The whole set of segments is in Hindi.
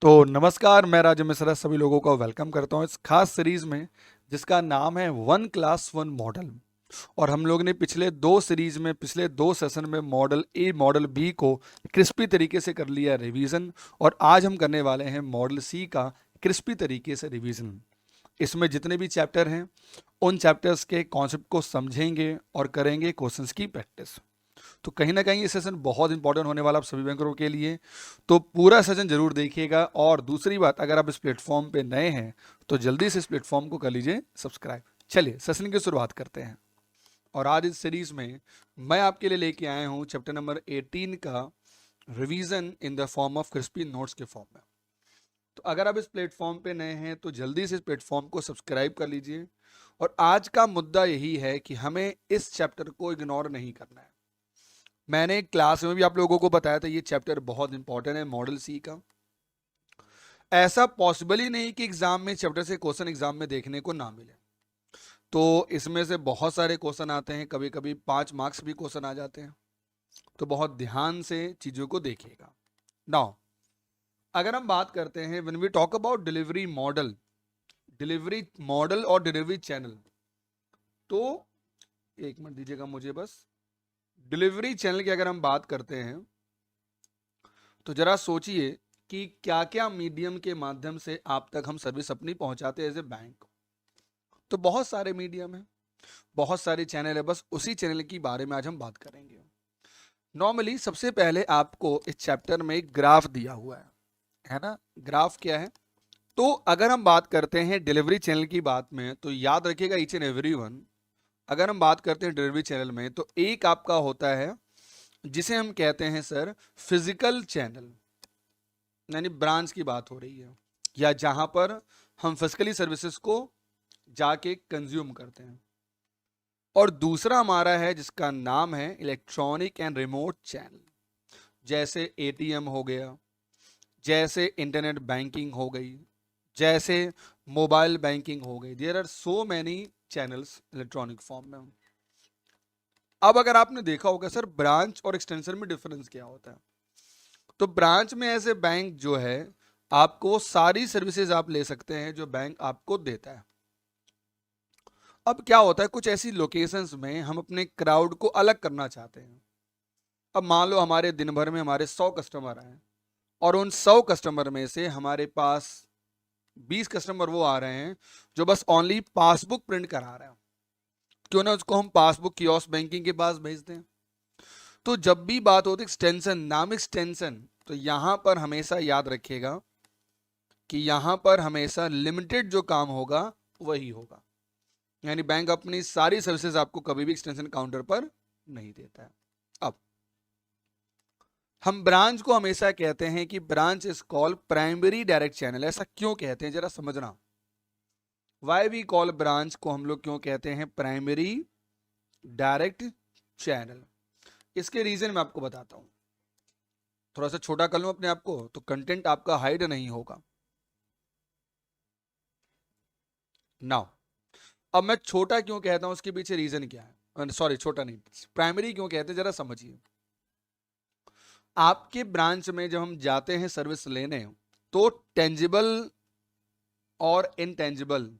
तो नमस्कार, मैं राजू मिश्रा सभी लोगों का वेलकम करता हूं इस खास सीरीज में जिसका नाम है वन क्लास वन मॉडल। और हम लोग ने पिछले दो सेशन में मॉडल ए मॉडल बी को क्रिस्पी तरीके से कर लिया रिवीजन। और आज हम करने वाले हैं मॉडल सी का क्रिस्पी तरीके से रिवीजन। इसमें जितने भी चैप्टर हैं उन चैप्टर्स के कॉन्सेप्ट को समझेंगे और करेंगे क्वेश्चंस की प्रैक्टिस। तो कहीं ना कहीं ये सेशन बहुत इंपॉर्टेंट होने वाला आप सभी बैंकरों के लिए। तो पूरा सेशन जरूर देखिएगा। और दूसरी बात, अगर आप इस प्लेटफॉर्म पे नए हैं तो जल्दी से इस प्लेटफॉर्म को कर लीजिए सब्सक्राइब। चलिए सेशन की शुरुआत करते हैं। और आज इस सीरीज में मैं आपके लिए लेके आया हूं चैप्टर नंबर 18 का revision in the form of crispy notes के फॉर्म में। तो अगर आप इस प्लेटफॉर्म पे नए हैं तो जल्दी से इस प्लेटफॉर्म को सब्सक्राइब कर लीजिए। और आज का मुद्दा यही है कि हमें इस चैप्टर को इग्नोर नहीं करना है। मैंने क्लास में भी आप लोगों को बताया था ये चैप्टर बहुत इंपॉर्टेंट है मॉडल सी का। ऐसा पॉसिबल ही नहीं कि एग्जाम में चैप्टर से क्वेश्चन एग्जाम में देखने को ना मिले। तो इसमें से बहुत सारे क्वेश्चन आते हैं, कभी कभी 5 मार्क्स भी क्वेश्चन आ जाते हैं। तो बहुत ध्यान से चीजों को देखिएगा। नाउ अगर हम बात करते हैं when we talk about delivery model और डिलीवरी चैनल, तो एक मिनट दीजिएगा मुझे बस। डिलीवरी चैनल की अगर हम बात करते हैं तो जरा सोचिए कि क्या क्या मीडियम के माध्यम से आप तक हम सर्विस अपनी पहुंचाते हैं एज ए बैंक। तो बहुत सारे मीडियम है, बहुत सारे चैनल है, बस उसी चैनल की बारे में आज हम बात करेंगे। नॉर्मली सबसे पहले आपको इस चैप्टर में एक ग्राफ दिया हुआ है ना। ग्राफ क्या है? तो अगर हम बात करते हैं डिलीवरी चैनल की बात में तो याद रखिएगा ईच एंड एवरी वन। अगर हम बात करते हैं डिलीवरी चैनल में तो एक आपका होता है जिसे हम कहते हैं सर फिजिकल चैनल, यानी ब्रांच की बात हो रही है, या जहां पर हम फिजिकली सर्विसेज को जाके कंज्यूम करते हैं। और दूसरा हमारा है जिसका नाम है इलेक्ट्रॉनिक एंड रिमोट चैनल, जैसे एटीएम हो गया, जैसे इंटरनेट बैंकिंग हो गई, जैसे मोबाइल बैंकिंग हो गई। There are so many channels electronic form में। अब अगर आपने देखा होगा सर ब्रांच और एक्सटेंशन में डिफरेंस क्या होता है, तो ब्रांच में ऐसे बैंक जो है आपको सारी सर्विसेज आप ले सकते हैं जो बैंक आपको देता है। अब क्या होता है, कुछ ऐसी लोकेशंस में हम अपने क्राउड को अलग करना चाहते हैं। अब मान लो हमारे दिन भर में हमारे 100 कस्टमर आए और उन 100 कस्टमर में से हमारे पास 20 कस्टमर वो आ रहे हैं जो बस ओनली पासबुक प्रिंट करा रहे हैं। क्यों ना उसको हम पासबुक कियोस्क बैंकिंग के पास भेज दें। तो जब भी बात होती है एक्सटेंशन, नाम एक्सटेंशन, तो यहां पर हमेशा याद रखिएगा कि यहां पर हमेशा लिमिटेड जो काम होगा वही होगा। यानी बैंक अपनी सारी सर्विसेज आपको कभी भी एक्सटेंशन काउंटर पर नहीं देता है। अब हम ब्रांच को हमेशा कहते हैं कि branch is called primary direct channel. ऐसा क्यों कहते हैं जरा समझना। वाई वी कॉल ब्रांच को हम लोग क्यों कहते हैं प्राइमरी डायरेक्ट चैनल, इसके रीजन मैं आपको बताता हूं। थोड़ा सा छोटा कर लूं अपने आप को तो कंटेंट आपका हाइड नहीं होगा। नाउ अब मैं छोटा क्यों कहता हूं उसके पीछे रीजन क्या है, सॉरी छोटा नहीं, प्राइमरी क्यों कहते हैं जरा समझिए। आपके ब्रांच में जब हम जाते हैं सर्विस लेने तो टेंजिबल और इनटेंजिबल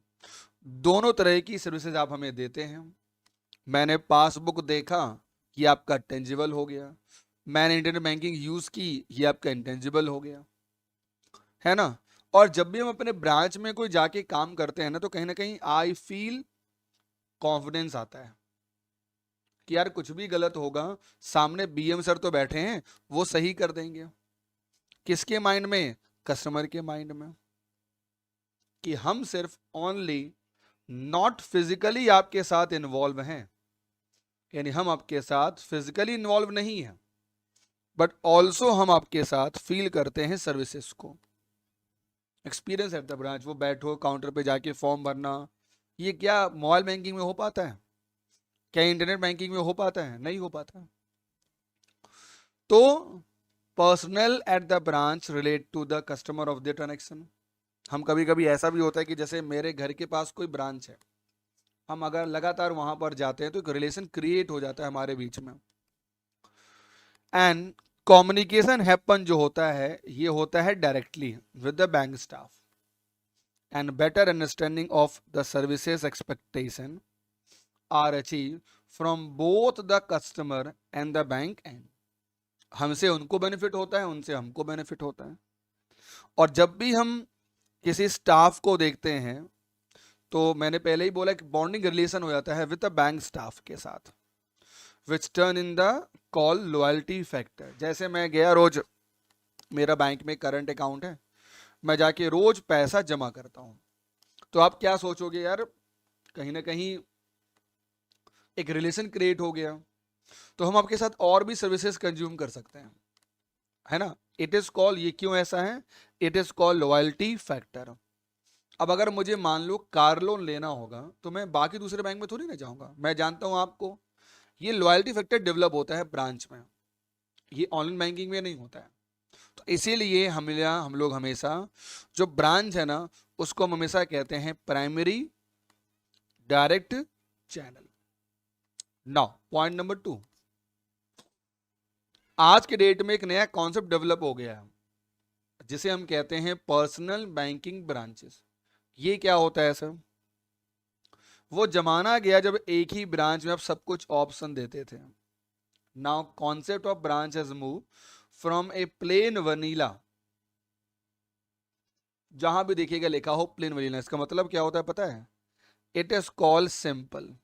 दोनों तरह की सर्विसेज आप हमें देते हैं। मैंने पासबुक देखा, ये आपका टेंजिबल हो गया। मैंने इंटरनेट बैंकिंग यूज की, ये आपका इंटेंजिबल हो गया, है ना। और जब भी हम अपने ब्रांच में कोई जाके काम करते हैं ना कहीं आई फील कॉन्फिडेंस आता है कि यार कुछ भी गलत होगा सामने बीएम सर तो बैठे हैं, वो सही कर देंगे। किसके माइंड में? कस्टमर के माइंड में। कि हम सिर्फ ओनली नॉट फिजिकली आपके साथ इन्वॉल्व हैं, यानी हम आपके साथ फिजिकली इन्वॉल्व नहीं हैं, बट ऑल्सो हम आपके साथ फील करते हैं सर्विसेज को। एक्सपीरियंस एट द ब्रांच, वो बैठो काउंटर पे जाके फॉर्म भरना, ये क्या मोबाइल बैंकिंग में हो पाता है? क्या इंटरनेट बैंकिंग में हो पाता है? नहीं हो पाता। तो personal at the branch relate to the customer of the transaction. हम कभी कभी ऐसा भी होता है कि जैसे मेरे घर के पास कोई ब्रांच है, हम अगर लगातार वहां पर जाते हैं तो एक रिलेशन क्रिएट हो जाता है हमारे बीच में। एंड कम्युनिकेशन हैपन जो होता है ये होता है directly with the bank staff and better understanding of the services expectation are achieve from both the customer and the bank and. हमसे उनको बेनिफिट होता है, उनसे हमको बेनिफिट होता है। और जब भी हम किसी स्टाफ को देखते हैं तो मैंने पहले ही बोला कि बॉन्डिंग रिलेशन हो जाता है विद द बैंक स्टाफ के साथ, विच turn in the call loyalty factor. जैसे मैं गया रोज, मेरा बैंक में करंट अकाउंट है, मैं जाके रोज पैसा जमा करता हूं, तो आप क्या सोचोगे यार, कहीं ना कहीं एक रिलेशन क्रिएट हो गया, तो हम आपके साथ और भी सर्विसेज कंज्यूम कर सकते हैं, है ना। इट इज कॉल, ये क्यों ऐसा है, it is call loyalty factor. अब अगर मुझे मान लो कार लोन लेना होगा तो मैं बाकी दूसरे बैंक में थोड़ी ना जाऊंगा, मैं जानता हूं आपको। ये लॉयल्टी फैक्टर डेवलप होता है ब्रांच में, ये ऑनलाइन बैंकिंग में नहीं होता है। तो इसीलिए हम लोग हमेशा जो ब्रांच है ना उसको हम हमेशा कहते हैं primary direct channel. Now point number 2, आज के डेट में एक नया कॉन्सेप्ट डेवलप हो गया है जिसे हम कहते हैं पर्सनल बैंकिंग ब्रांचेस। ये क्या होता है सर? वो जमाना गया जब एक ही ब्रांच में आप सब कुछ ऑप्शन देते थे। Now concept of branch has move from A plane vanilla, जहां भी देखिएगा लिखा हो प्लेन वनीला, इसका मतलब क्या होता है पता है? It is called simple.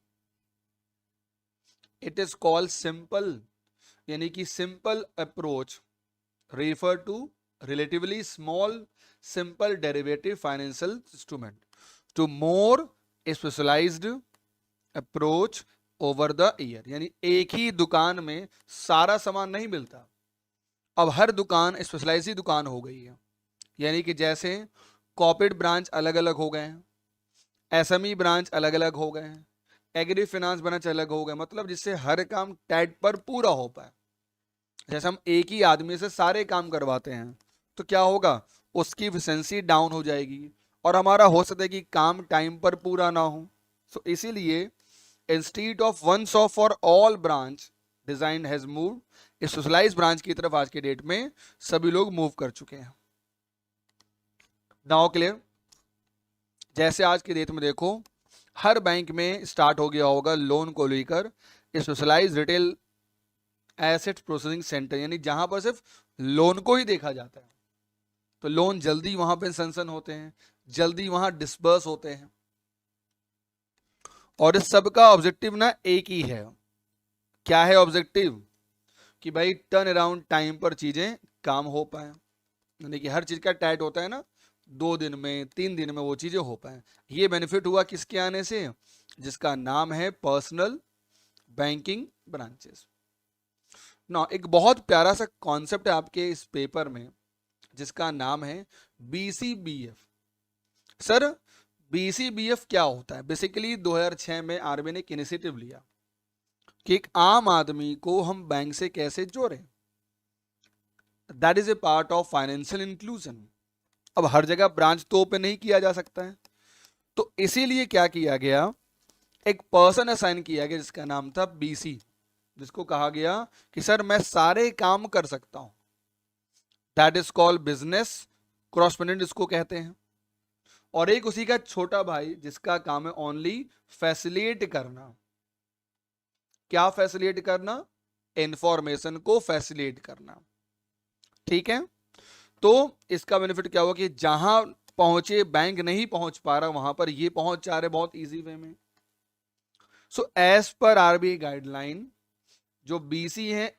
It is called simple यानी कि simple approach refer to relatively small simple derivative financial instrument to more specialized approach over the year। यानी एक ही दुकान में सारा सामान नहीं मिलता, अब हर दुकान स्पेशलाइज ही दुकान हो गई है। यानी कि जैसे कॉर्पोरेट ब्रांच अलग अलग हो गए हैं, एसएमई ब्रांच अलग अलग हो गए हैं, एग्री फाइनेंस ब्रांच अलग हो गए, मतलब जिससे हर काम टाइट पर पूरा हो पाए। जैसे हम एक ही आदमी से सारे काम करवाते हैं तो क्या होगा, उसकी एफिशिएंसी डाउन हो जाएगी और हमारा हो सकता है कि काम टाइम पर पूरा ना हो। सो इसीलिए institute of one shop for all branch design has move, specialised branch की तरफ आज के डेट में सभी लोग मूव कर चुके हैं। Now clear? जैसे आज की डेट में देखो हर बैंक में स्टार्ट हो गया होगा लोन को लेकर specialised retail asset processing centre, यानी जहां पर सिर्फ लोन को ही देखा जाता है, तो लोन जल्दी वहां पे सैंक्शन होते हैं, जल्दी वहां डिसबर्स होते हैं। और इस सब का ऑब्जेक्टिव ना एक ही है। क्या है ऑब्जेक्टिव? कि भाई टर्न अराउंड टाइम पर चीजें काम हो पाए, यानी कि हर चीज का टाइट होता है ना, 2 दिन में 3 दिन में वो चीजें हो पाए। ये बेनिफिट हुआ किसके आने से? जिसका नाम है पर्सनल बैंकिंग ब्रांचेस। ना एक बहुत प्यारा सा कॉन्सेप्ट है आपके इस पेपर में जिसका नाम है बीसीबीएफ। सर बीसीबीएफ क्या होता है? बेसिकली 2006 में आरबीआई ने एक इनिशिएटिव लिया कि एक आम आदमी को हम बैंक से कैसे जोड़ें, that is a part of financial inclusion. अब हर जगह ब्रांच तो ओपन नहीं किया जा सकता है, तो इसीलिए क्या किया गया, एक पर्सन असाइन किया गया जिसका नाम था बीसी, जिसको कहा गया कि सर मैं सारे काम कर सकता हूं, that is called business correspondent इसको कहते हैं। और एक उसी का छोटा भाई जिसका काम है ओनली फैसिलिटेट करना। क्या फैसिलिटेट करना? इंफॉर्मेशन को फैसिलिटेट करना। ठीक है, तो इसका बेनिफिट क्या हुआ कि जहां पहुंचे बैंक नहीं पहुंच पा रहा वहां पर ये पहुंच जा रहे बहुत इजी वे में। So as per RBI guideline जो बीसी हैं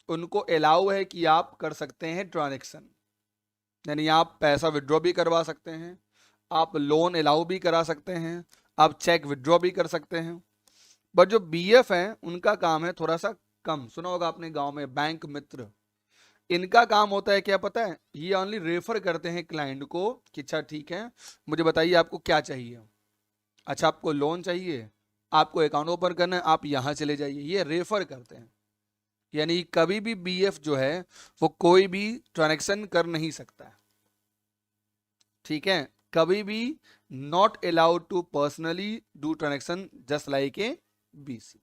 उनको अलाउ है कि आप कर सकते हैं ट्रांजैक्शन, यानी आप पैसा विड्रॉ भी करवा सकते हैं, आप लोन अलाउ भी करा सकते हैं, आप चेक विड्रॉ भी कर सकते हैं। बट जो बीएफ है उनका काम है थोड़ा सा कम, सुना होगा आपने गांव में बैंक मित्र। इनका काम होता है क्या पता है? ये ओनली रेफर करते हैं क्लाइंट को कि अच्छा ठीक है मुझे बताइए आपको क्या चाहिए। अच्छा आपको लोन चाहिए, आपको अकाउंट ओपन करना है, आप यहां चले जाइए, ये रेफर करते हैं। यानी कभी भी बीएफ जो है वो कोई भी ट्रांजैक्शन कर नहीं सकता है। ठीक है, कभी भी not allowed to personally do transaction just like a BC.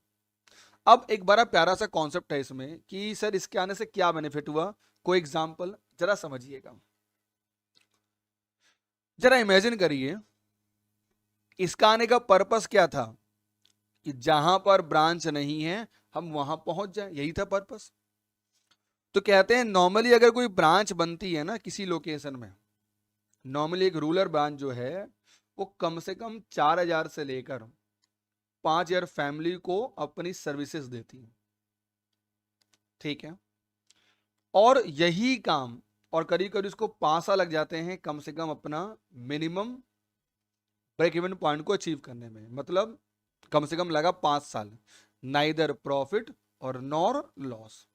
अब एक बड़ा प्यारा सा कॉन्सेप्ट है इसमें कि सर इसके आने से क्या बेनिफिट हुआ, कोई एग्जांपल जरा समझिएगा। जरा इमेजिन करिए, इसका आने का पर्पस क्या था कि जहां पर ब्रांच नहीं है हम वहां पहुंच जाए, यही था पर्पस। तो कहते हैं नॉर्मली अगर कोई ब्रांच बनती है ना किसी लोकेशन में, नॉर्मली एक रूरल ब्रांच जो है वो कम से कम 4,000 से लेकर 5,000 फैमिली को अपनी सर्विसेज देती है, ठीक है। और यही काम, और करीब करीब इसको 5 साल लग जाते हैं कम से कम अपना मिनिमम ब्रेक इवन पॉइंट को अचीव करने में, मतलब कम से कम लगा 5 साल, नाइदर प्रॉफिट और nor loss.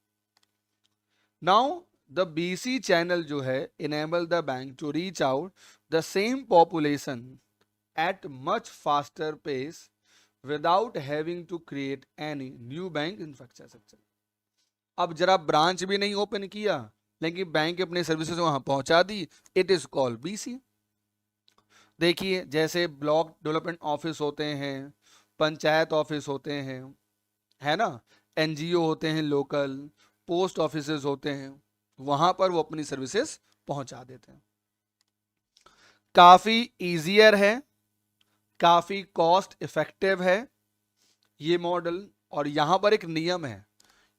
Now the BC channel जो है enable the bank to reach out the same population at much faster pace without having to create any new bank infrastructure. अब जरा ब्रांच भी नहीं ओपन किया लेकिन बैंक अपने सर्विसेज वहां पहुंचा दी, इट इज कॉल्ड बीसी। देखिए जैसे ब्लॉक डेवलपमेंट ऑफिस होते हैं, पंचायत ऑफिस होते हैं, है ना, एनजीओ होते हैं लोकल, पोस्ट ऑफिसेज होते हैं, वहां पर वो अपनी सर्विसेज पहुंचा देते हैं। काफी इजियर है, काफी कॉस्ट इफेक्टिव है ये मॉडल। और यहां पर एक नियम है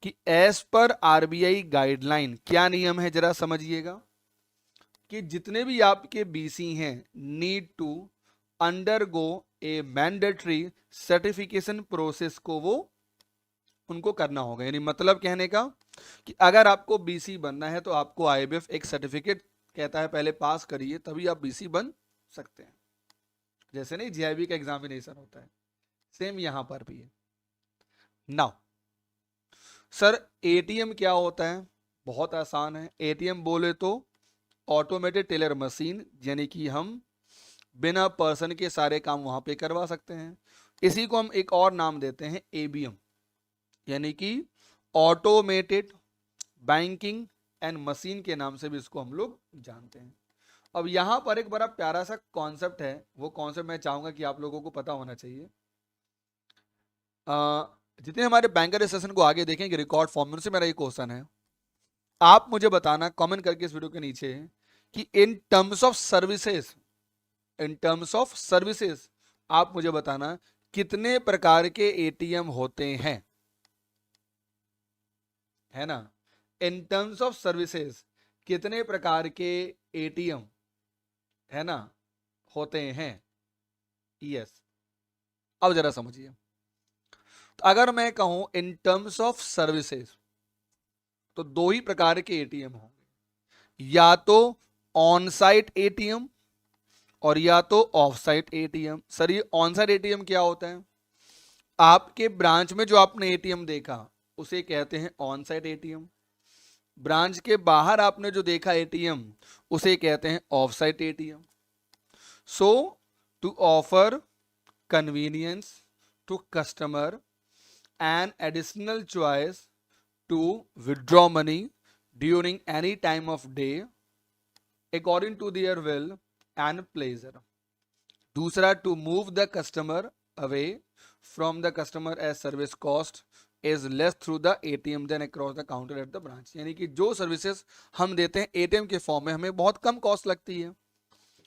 कि एज पर आरबीआई गाइडलाइन, क्या नियम है जरा समझिएगा, कि जितने भी आपके बीसी हैं need to undergo a mandatory certification process को वो उनको करना होगा। यानी मतलब कहने का कि अगर आपको बीसी बनना है तो आपको आईबीएफ एक सर्टिफिकेट कहता है पहले पास करिए तभी आप बीसी बन सकते हैं। जैसे नहीं जीआईबी का एग्जामिनेशन होता है, सेम यहां पर भी है। नाउ सर एटीएम क्या होता है, बहुत आसान है। एटीएम बोले तो ऑटोमेटेड टेलर मशीन, यानी कि हम बिना पर्सन के सारे काम वहां पे करवा सकते हैं। इसी को हम एक और नाम देते हैं एबीएम, यानी कि ऑटोमेटेड बैंकिंग एंड मशीन के नाम से भी इसको हम लोग जानते हैं। अब यहां पर एक बड़ा प्यारा सा कॉन्सेप्ट है, वो कॉन्सेप्ट मैं चाहूंगा कि आप लोगों को पता होना चाहिए। जितने हमारे बैंकर रजिस्ट्रेशन को आगे देखेंगे रिकॉर्ड फॉर्म में, उनसे मेरा एक क्वेश्चन है, आप मुझे बताना कमेंट करके इस वीडियो के नीचे कि in terms of services, in terms of services आप मुझे बताना कितने प्रकार के एटीएम होते हैं, है ना। इन टर्म्स ऑफ सर्विसेज कितने प्रकार के एटीएम, है ना, होते हैं। यस, अब जरा समझिए, तो अगर मैं कहूं इन टर्म्स ऑफ सर्विसेज तो दो ही प्रकार के एटीएम होंगे, या तो ऑन साइट एटीएम और या तो ऑफ साइट एटीएम। सर ये ऑन साइट एटीएम क्या होता है, आपके ब्रांच में जो आपने एटीएम देखा उसे कहते हैं ऑन साइट एटीएम, ब्रांच के बाहर आपने जो देखा एटीएम उसे कहते हैं off site ATM. So to offer convenience to customer and additional choice to withdraw money during any time of day according to their will and pleasure. दूसरा, to move the customer away from the customer as service cost is less through the ATM than across the counter at the branch. यानी कि जो सर्विसेज हम देते हैं एटीएम के फॉर्म में हमें बहुत कम कॉस्ट लगती है।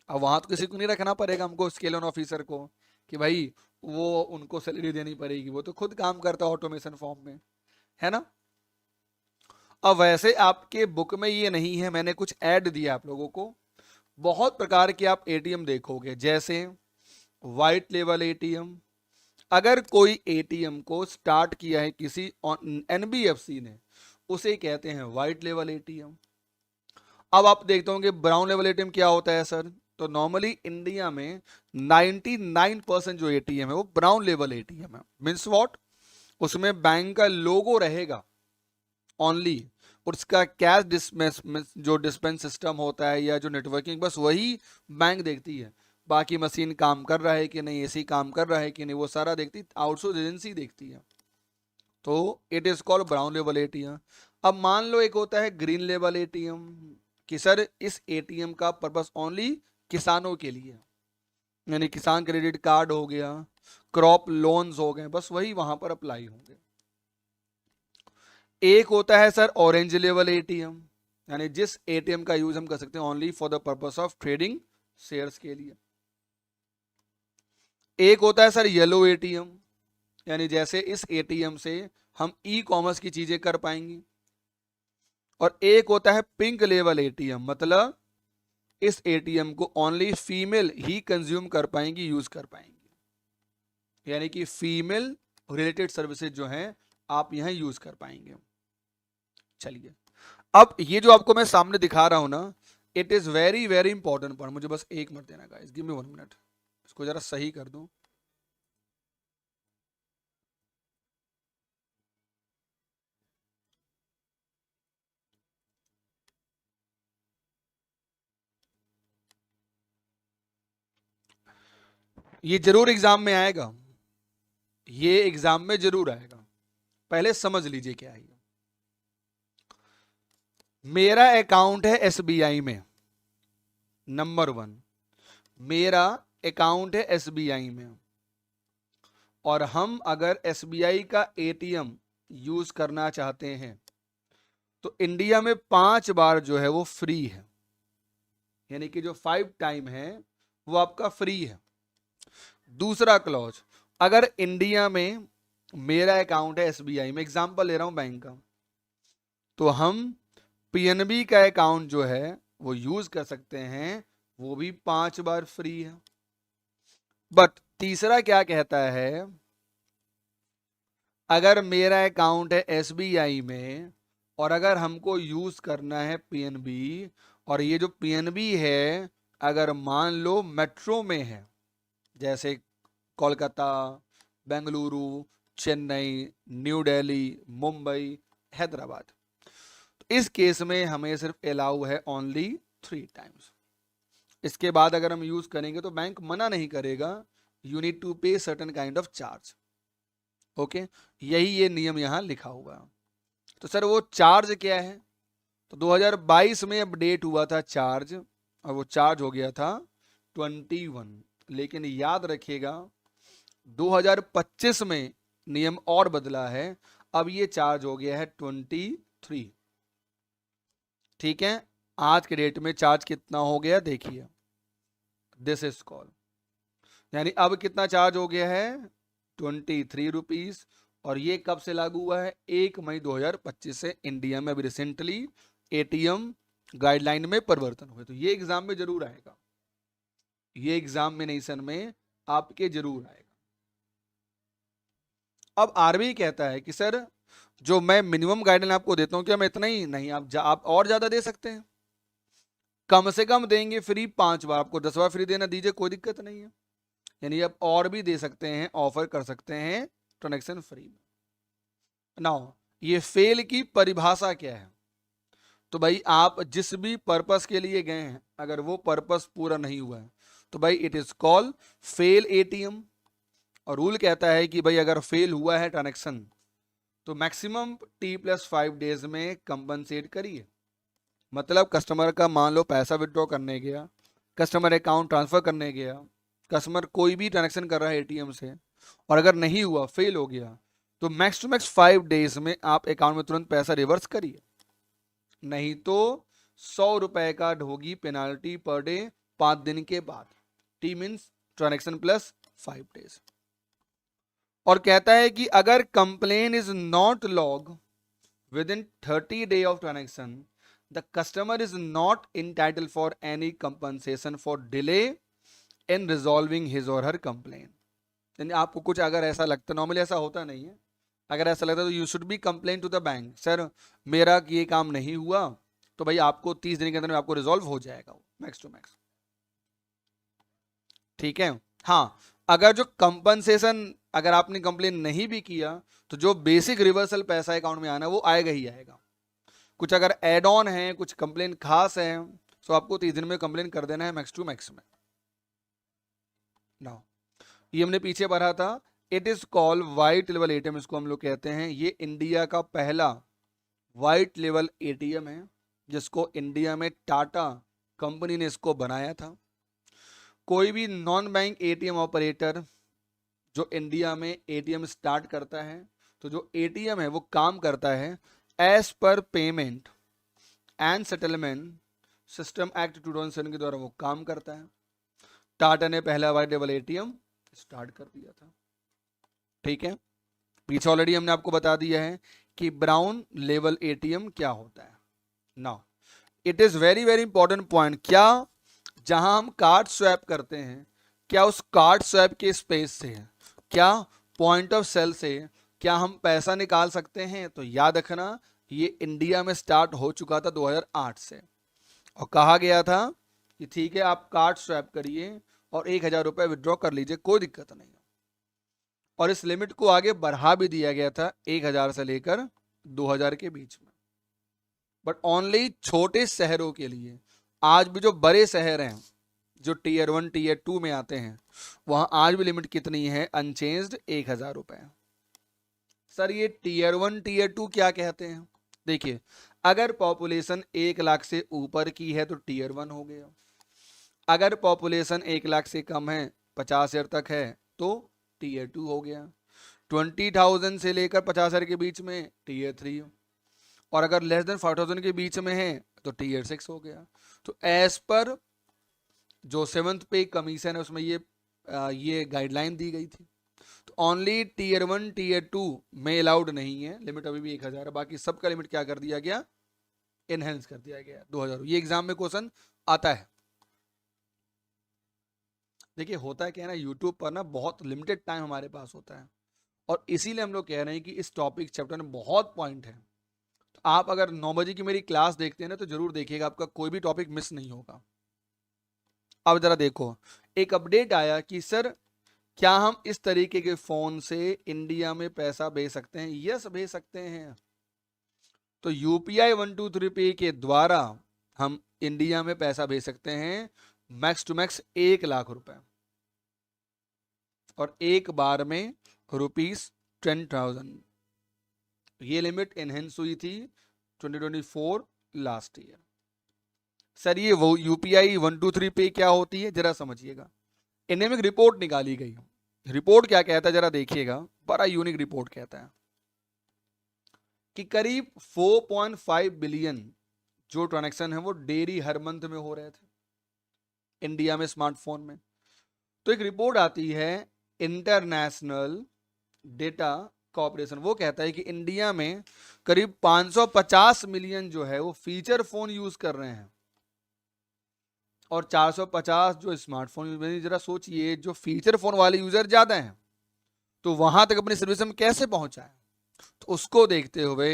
अब वहां तो किसी को नहीं रखना पड़ेगा हमको, स्केल ऑन ऑफिसर को, कि भाई वो उनको सैलरी देनी पड़ेगी, वो तो खुद काम करता है ऑटोमेशन फॉर्म में, है ना। अब वैसे आपके बुक में ये नहीं है, मैंने कुछ ऐड दिया आप लोगों को। बहुत प्रकार के आप एटीएम देखोगे, जैसे व्हाइट लेवल एटीएम। अगर कोई एटीएम को स्टार्ट किया है किसी एनबीएफसी ने, उसे कहते हैं व्हाइट लेवल एटीएम। अब आप देखते होंगे ब्राउन लेवल एटीएम क्या होता है सर, तो नॉर्मली इंडिया में 99% जो एटीएम है वो ब्राउन लेवल एटीएम है। मीन्स व्हाट, उसमें बैंक का लोगो रहेगा ओनली, उसका कैश डिस्पेंस जो डिस्पेंस सिस्टम होता है या जो नेटवर्किंग, बस वही बैंक देखती है। बाकी मशीन काम कर रहा है कि नहीं, एसी काम कर रहा है कि नहीं, वो सारा देखती आउटसोर्स एजेंसी देखती है। तो it is called brown level ATM. अब मान लो एक होता है ग्रीन लेवल एटीएम, कि सर इस एटीएम का पर्पस ओनली किसानों के लिए, यानी किसान क्रेडिट कार्ड हो गया, क्रॉप लोन्स हो गए, बस वही वहां पर अप्लाई होंगे। एक होता है सर ऑरेंज लेवल एटीएम, यानी जिस एटीएम का यूज हम कर सकते हैं only for the purpose of trading shares के लिए। एक होता है सर येलो एटीएम, यानी जैसे इस एटीएम से हम ई कॉमर्स की चीजें कर पाएंगे। और एक होता है पिंक लेवल एटीएम, मतलब इस एटीएम को ओनली फीमेल ही कंज्यूम कर पाएंगी, यूज कर पाएंगी, यानी कि फीमेल रिलेटेड सर्विसेज जो हैं आप यहां यूज कर पाएंगे। चलिए, अब ये जो आपको मैं सामने दिखा रहा हूं ना, it is very very important point. मुझे बस 1 मिनट देना गाइस, गिव मी 1 मिनट, इसको जरा सही कर दूं। ये जरूर एग्जाम में आएगा, ये एग्जाम में जरूर आएगा, पहले समझ लीजिए क्या है। मेरा अकाउंट है एसबीआई में, नंबर 1, मेरा अकाउंट है एसबीआई में, और हम अगर एसबीआई का एटीएम यूज करना चाहते हैं तो इंडिया में 5 बार जो है वो फ्री है, यानी कि जो 5 टाइम है वो आपका फ्री है। दूसरा क्लॉज, अगर इंडिया में मेरा अकाउंट है एसबीआई में, एग्जांपल ले रहा हूं बैंक का, तो हम पीएनबी का अकाउंट जो है वो यूज कर सकते हैं, वो भी 5 बार फ्री है। बट तीसरा क्या कहता है, अगर मेरा अकाउंट है एसबीआई में और अगर हमको यूज करना है पीएनबी, और ये जो पीएनबी है अगर मान लो मेट्रो में है, जैसे कोलकाता, बेंगलुरु, चेन्नई, न्यू दिल्ली, मुंबई, हैदराबाद, तो इस केस में हमें सिर्फ अलाउ है ओनली 3 टाइम्स। इसके बाद अगर हम यूज करेंगे तो बैंक मना नहीं करेगा, यू नीड टू पे certain kind of charge. Okay, यही ये नियम यहां लिखा हुआ है। तो सर वो चार्ज क्या है, तो 2022 में अपडेट हुआ था चार्ज, और वो चार्ज हो गया था 21, लेकिन याद रखिएगा 2025 में नियम और बदला है, अब ये चार्ज हो गया है 23। ठीक है, आज के डेट में चार्ज कितना हो गया देखिए, दिस इज कॉल, यानी अब कितना चार्ज हो गया है 23 रुपीज, और ये कब से लागू हुआ है 1 मई 2025 से इंडिया में अभी रिसेंटली एटीएम गाइडलाइन में परिवर्तन हुए। तो ये एग्जाम में जरूर आएगा, ये एग्जामिनेशन में आपके जरूर आएगा। अब आरबीआई कहता है कि सर जो मैं मिनिमम गाइडलाइन आपको देता हूं क्या मैं इतना ही नहीं, आप और ज्यादा दे सकते हैं, कम से कम देंगे फ्री 5 बार, आपको 10 बार फ्री देना दीजिए, कोई दिक्कत नहीं है, यानी आप और भी दे सकते हैं, ऑफर कर सकते हैं ट्रांजेक्शन फ्री में। नाउ ये फेल की परिभाषा क्या है, तो भाई आप जिस भी पर्पस के लिए गए हैं अगर वो पर्पस पूरा नहीं हुआ है तो भाई it is called fail ATM. और रूल कहता है कि भाई अगर फेल हुआ है ट्रांजेक्शन तो मैक्सिमम T+5 डेज में कंपनसेट करिए। मतलब कस्टमर का मान लो पैसा विड्रॉ करने गया, कस्टमर अकाउंट ट्रांसफर करने गया, कस्टमर कोई भी ट्रांजेक्शन कर रहा है एटीएम से और अगर नहीं हुआ, फेल हो गया, तो मैक्स टू मैक्स 5 डेज में आप अकाउंट में तुरंत पैसा रिवर्स करिए, नहीं तो 100 रुपए का होगी पेनाल्टी पर डे 5 दिन के बाद। T means transaction plus 5 days. और कहता है कि अगर complain is not log within 30 day of transaction the customer is not entitle for any compensation for delay in resolving his or her complain. यानी आपको कुछ अगर ऐसा लगता, नॉर्मली ऐसा होता नहीं है, अगर ऐसा लगता तो you should be complain to the bank, sir मेरा ये काम नहीं हुआ, तो भाई आपको 30 दिन के अंदर में आपको रिजॉल्व हो जाएगा मैक्स टू मैक्स। ठीक है, हाँ, अगर जो कंपनसेशन अगर आपने कंप्लेन नहीं भी किया तो जो बेसिक रिवर्सल पैसा अकाउंट में आना वो आएगा ही आएगा। कुछ अगर एड ऑन है, कुछ कंप्लेन खास है, तो आपको 30 दिन में कंप्लेन कर देना है मैक्स टू मैक्स में। नाउ ये हमने पीछे पढ़ा था, it is called white level ATM, इसको हम लोग कहते हैं। ये इंडिया का पहला व्हाइट लेवल एटीएम है जिसको इंडिया में टाटा कंपनी ने इसको बनाया था। कोई भी नॉन बैंक एटीएम ऑपरेटर जो इंडिया में एटीएम स्टार्ट करता है, तो जो एटीएम है वो काम करता है as per payment and settlement system act 2007 के द्वारा वो काम करता है। टाटा ने पहला वाइट लेवल एटीएम स्टार्ट कर दिया था। ठीक है, पीछे ऑलरेडी हमने आपको बता दिया है कि ब्राउन लेवल एटीएम क्या होता है। Now it is very very important point, क्या जहां हम कार्ड स्वैप करते हैं, क्या उस कार्ड स्वैप के स्पेस से, क्या पॉइंट ऑफ सेल से, क्या हम पैसा निकाल सकते हैं? तो याद रखना, ये इंडिया में स्टार्ट हो चुका था 2008 से, और कहा गया था कि ठीक है आप कार्ड स्वैप करिए और 1000 रुपये विड्रॉ कर लीजिए, कोई दिक्कत नहीं है। और इस लिमिट को आगे बढ़ा भी दिया गया था 1000 से लेकर 2000 के बीच में, बट ओनली छोटे शहरों के लिए। आज भी जो बड़े शहर हैं, जो टीयर 1 टीयर 2 में आते हैं, वहां आज भी लिमिट कितनी है? अनचेंज्ड 1000 रुपए। सर ये टीयर 1 टीयर 2 क्या कहते हैं? देखिए, अगर पॉपुलेशन 1 लाख से ऊपर की है तो टीयर 1 हो गया, अगर पॉपुलेशन 1 लाख से कम है, 50,000 तक है, तो टीयर 2 हो गया। 20,000 से लेकर 50,000 के बीच में टीयर 3, और अगर लेस देन 5,000 के बीच में है तो टीयर 6 हो गया। तो एज पर जो 7th पे कमीशन है उसमें ये गाइडलाइन दी गई थी। तो ओनली टीयर 1 टीयर 2 में अलाउड नहीं है, लिमिट अभी भी 1000 है, बाकी सबका लिमिट क्या कर दिया गया? एनहेंस कर दिया गया 2000। ये एग्जाम में क्वेश्चन आता है। देखिए होता है क्या है ना, यूट्यूब पर ना बहुत लिमिटेड टाइम हमारे पास होता है, और इसीलिए हम लोग कह रहे हैं कि इस टॉपिक चैप्टर में बहुत पॉइंट है। तो आप अगर 9 बजे की मेरी क्लास देखते हैं ना, तो जरूर देखिएगा, आपका कोई भी टॉपिक मिस नहीं होगा। अब जरा देखो, एक अपडेट आया कि सर क्या हम इस तरीके के फोन से इंडिया में पैसा भेज सकते हैं? यस, भेज सकते हैं। तो यूपीआई 123 पे के द्वारा हम इंडिया में पैसा भेज सकते हैं मैक्स टू मैक्स 1 लाख रुपए, और एक बार में ₹10,000। ये लिमिट एनहेंस हुई थी 2024 लास्ट ईयर। सर ये वो यूपीआई 123 पे क्या होती है, जरा समझिएगा। इनमें एक रिपोर्ट निकाली गई, रिपोर्ट क्या कहता है जरा देखिएगा, बड़ा यूनिक रिपोर्ट कहता है कि करीब 4.5 बिलियन जो ट्रांजैक्शन है वो डेली हर मंथ में हो रहे थे इंडिया में स्मार्टफोन में। तो एक रिपोर्ट आती है इंटरनेशनल डेटा कॉर्पोरेशन, वो कहता है कि इंडिया में करीब 550 मिलियन जो है वो फीचर फोन यूज कर रहे हैं, और 450 जो स्मार्टफोन यूज। जरा सोचिए, जो फीचर फोन वाले यूजर ज्यादा हैं, तो वहां तक अपनी सर्विस में कैसे पहुंचा है? तो उसको देखते हुए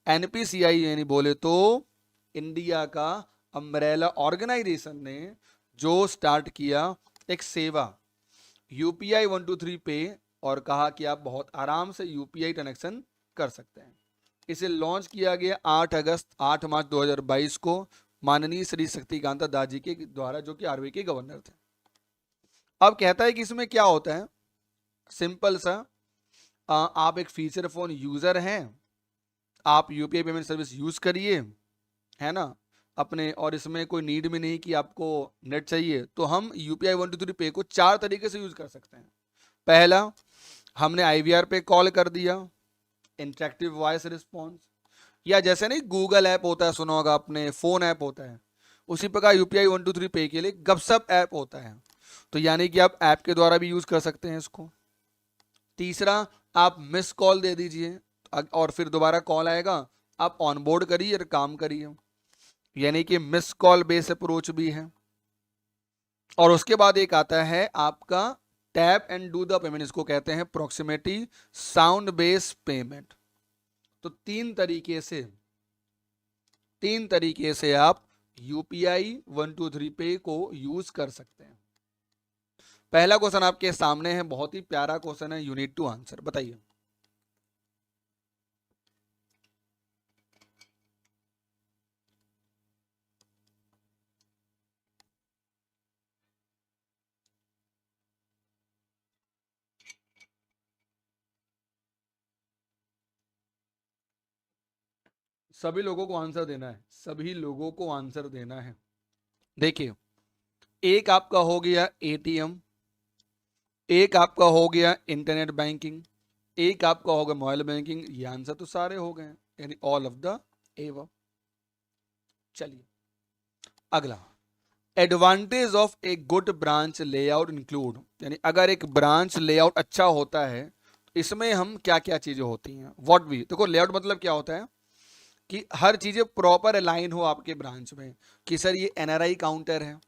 एनपीसीआई यानी बोले तो इंडिया का अम्ब्रेला ऑर्गेनाइजेशन ने जो स्टार्ट किया एक सेवा यूपीआई 123 पे, और कहा कि आप बहुत आराम से यूपीआई ट्रांजैक्शन कर सकते हैं। इसे लॉन्च किया गया 8 मार्च 2022 को माननीय श्री शक्तिकांता दास जी के द्वारा, जो कि आरबीआई के गवर्नर थे। अब कहता है कि इसमें क्या होता है, सिंपल सा, आप एक फीचर फोन यूजर हैं, आप यूपीआई पेमेंट सर्विस यूज करिए, है ना अपने, और इसमें कोई नीड भी नहीं कि आपको नेट चाहिए। तो हम यूपीआई 123 पे को 4 तरीके से यूज कर सकते हैं। पहला, हमने आईवीआर पे कॉल कर दिया, इंटरेक्टिव वॉइस रिस्पॉन्स, या जैसे नहीं गूगल ऐप होता है, सुना होगा आपने, फोन ऐप होता है, उसी प्रकार यूपीआई 123 पे के लिए गपशप ऐप होता है। तो यानी कि आप ऐप के द्वारा भी यूज कर सकते हैं इसको। तीसरा, आप मिस कॉल दे दीजिए और फिर दोबारा कॉल आएगा, आप ऑनबोर्ड करिए और काम करिए, यानी कि मिस कॉल बेस अप्रोच भी है। और उसके बाद एक आता है आपका tap and do the payment, इसको कहते हैं प्रॉक्सिमिटी साउंड बेस पेमेंट। तो तीन तरीके से आप यूपीआई 123 पे को यूज कर सकते हैं। पहला क्वेश्चन आपके सामने है, बहुत ही प्यारा क्वेश्चन है, यू नीड टू आंसर। बताइए, सभी लोगों को आंसर देना है, सभी लोगों को आंसर देना है। देखिए, एक आपका हो गया एटीएम, एक आपका हो गया इंटरनेट बैंकिंग, एक आपका हो गया मोबाइल बैंकिंग। ये आंसर तो सारे हो गए। यानी ऑल ऑफ द एव। चलिए अगला, advantage of a good branch layout include, यानी अगर एक ब्रांच लेआउट अच्छा होता है तो इसमें हम क्या क्या चीजें होती हैं। व्हाट वी, देखो लेआउट मतलब क्या होता है कि हर चीजें प्रॉपर अलाइन हो आपके ब्रांच में, कि सर ये एनआरआई काउंटर है,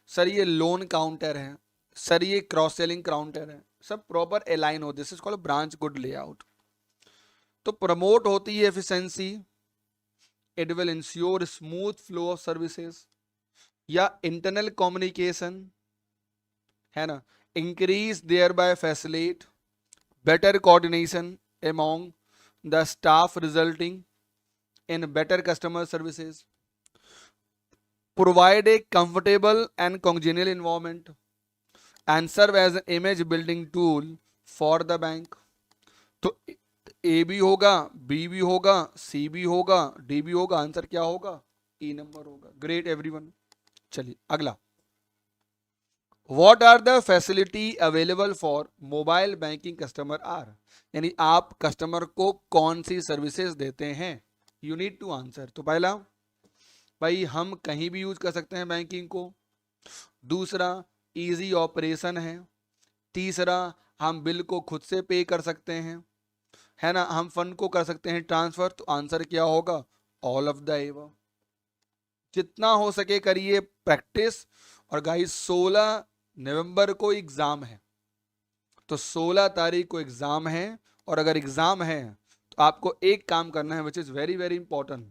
सर ये लोन काउंटर है, सर ये क्रॉस सेलिंग काउंटर है, सब प्रॉपर अलाइन हो। This is called branch good layout. तो प्रमोट होती है efficiency, it will ensure smooth flow of services, या इंटरनल कम्युनिकेशन है ना, increase thereby facilitate better coordination among the staff resulting in better customer services, provide a comfortable and congenial environment and serve as an image building tool for the bank। तो ए भी होगा, बी भी होगा, सी भी होगा, डी भी होगा, आंसर क्या होगा, ई नंबर होगा। Great everyone. चलिए अगला, what are the facility available for mobile banking customer are, यानी आप कस्टमर को कौन सी सर्विसेज देते हैं। You need to answer. तो पहला भाई हम कहीं भी यूज कर सकते हैं बैंकिंग को, दूसरा इजी ऑपरेशन है, तीसरा हम बिल को खुद से पे कर सकते हैं, है ना, हम फंड को कर सकते हैं ट्रांसफर। तो आंसर क्या होगा, ऑल ऑफ द एबव। जितना हो सके करिए प्रैक्टिस। और गाइस 16 नवंबर को एग्जाम है, तो 16 तारीख को एग्जाम है, और अगर एग्जाम है तो आपको एक काम करना है which is very very important,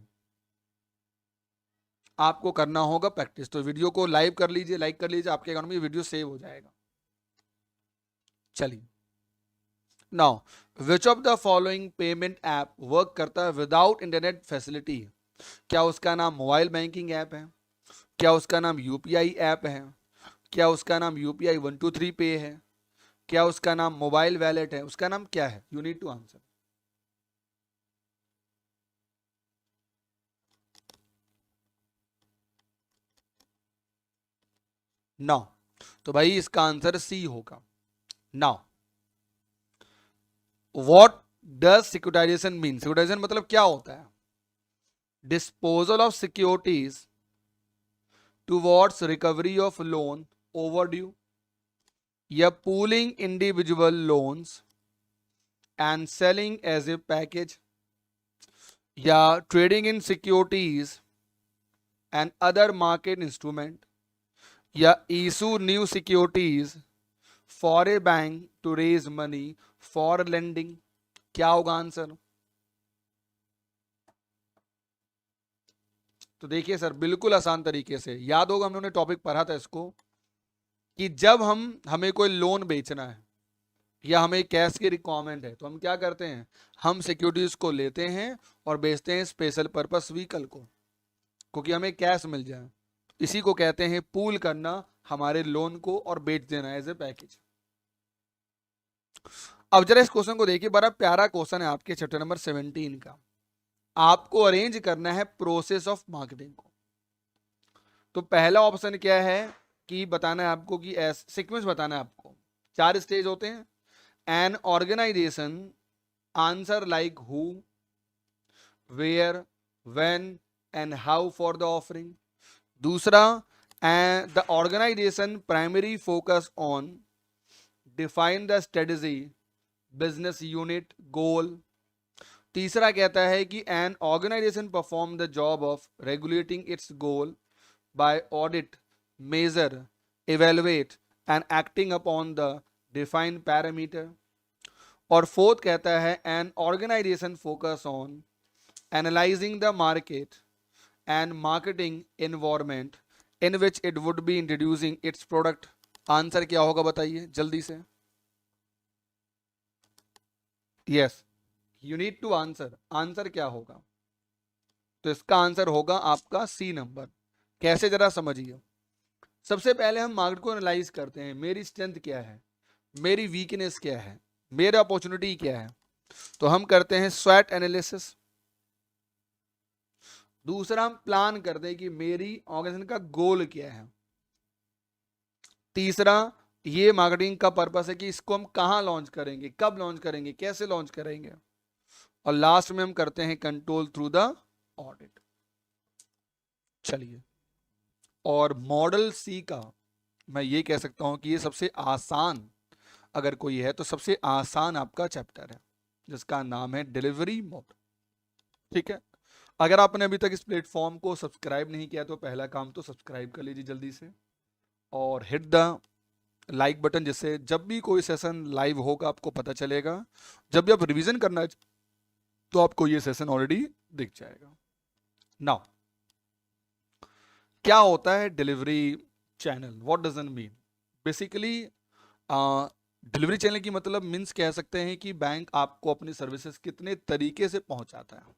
आपको करना होगा प्रैक्टिस। तो वीडियो को लाइव कर लीजिए, लाइक कर लीजिए, आपके अकाउंट में वीडियो सेव हो जाएगा। चलिए now, which of the following payment app work करता है विदाउट इंटरनेट फैसिलिटी, क्या उसका नाम मोबाइल बैंकिंग ऐप है, क्या उसका नाम यूपीआई ऐप है, क्या उसका नाम यूपीआई 123 पे है, क्या उसका नाम मोबाइल वैलेट है, उसका नाम क्या है। You need to answer. Now तो भाई इसका आंसर सी होगा। Now what does securitisation mean, securitisation मतलब क्या होता है, disposal of securities towards recovery of loan overdue, या pooling individual loans and selling as a package, या trading in securities and other market instrument, या issue new securities for a bank to raise money for lending. क्या होगा आंसर। तो देखिए सर बिल्कुल आसान तरीके से याद होगा, हमने टॉपिक पढ़ा था इसको, कि जब हमें कोई लोन बेचना है या हमें कैश की रिक्वायरमेंट है तो हम क्या करते हैं, हम सिक्योरिटीज को लेते हैं और बेचते हैं स्पेशल पर्पस व्हीकल को, क्योंकि हमें कैश मिल जाए। इसी को कहते हैं पूल करना हमारे लोन को और बेच देना एज ए पैकेज। अब जरा इस क्वेश्चन को देखिए, बड़ा प्यारा क्वेश्चन है आपके चैप्टर नंबर 17 का। आपको अरेंज करना है प्रोसेस ऑफ मार्केटिंग को। तो पहला ऑप्शन क्या है कि बताना है आपको कि सीक्वेंस बताना है आपको। 4 स्टेज होते हैं। An organisation answer like who, where, when and how for the offering. दूसरा, the organisation primary focus on, define the strategy, business unit, goal. तीसरा कहता है कि an organisation perform the job of regulating its goal by audit, measure, evaluate and acting upon the defined parameter. और फोर्थ कहता है an organisation focus on analysing the market and marketing environment in which it would B introducing its product. Answer क्या होगा बताइए जल्दी से। Yes, you need to answer. Answer क्या होगा, तो इसका आंसर होगा आपका सी नंबर। कैसे जरा समझिए। सबसे पहले हम मार्केट को एनालाइज करते हैं, मेरी स्ट्रेंथ क्या है, मेरी वीकनेस क्या है, मेरा अपॉर्चुनिटी क्या है। तो हम करते हैं स्वैट एनालिसिस। दूसरा हम प्लान करते हैं कि मेरी ऑर्गेनाइजेशन का गोल क्या है। तीसरा, ये मार्केटिंग का पर्पस है कि इसको हम कहाँ लॉन्च करेंगे, कब लॉन्च करेंगे, कैसे लॉन्च करेंगे। और लास्ट में हम करते हैं कंट्रोल थ्रू द ऑडिट। चलिए, और मॉडल सी का मैं ये कह सकता हूं कि ये सबसे आसान, अगर कोई है तो सबसे आसान आपका चैप्टर है, जिसका नाम है डिलीवरी मॉडल। ठीक है, अगर आपने अभी तक इस प्लेटफॉर्म को सब्सक्राइब नहीं किया तो पहला काम तो सब्सक्राइब कर लीजिए जल्दी से, और हिट द लाइक बटन, जिससे जब भी कोई सेशन लाइव होगा आपको पता चलेगा। जब भी आप रिवीजन करना तो आपको ये सेशन ऑलरेडी दिख जाएगा। नाउ, क्या होता है delivery channel? What does it mean? Basically delivery channel की मतलब मीन्स कह सकते हैं कि बैंक आपको अपनी सर्विसेज कितने तरीके से पहुंचाता है।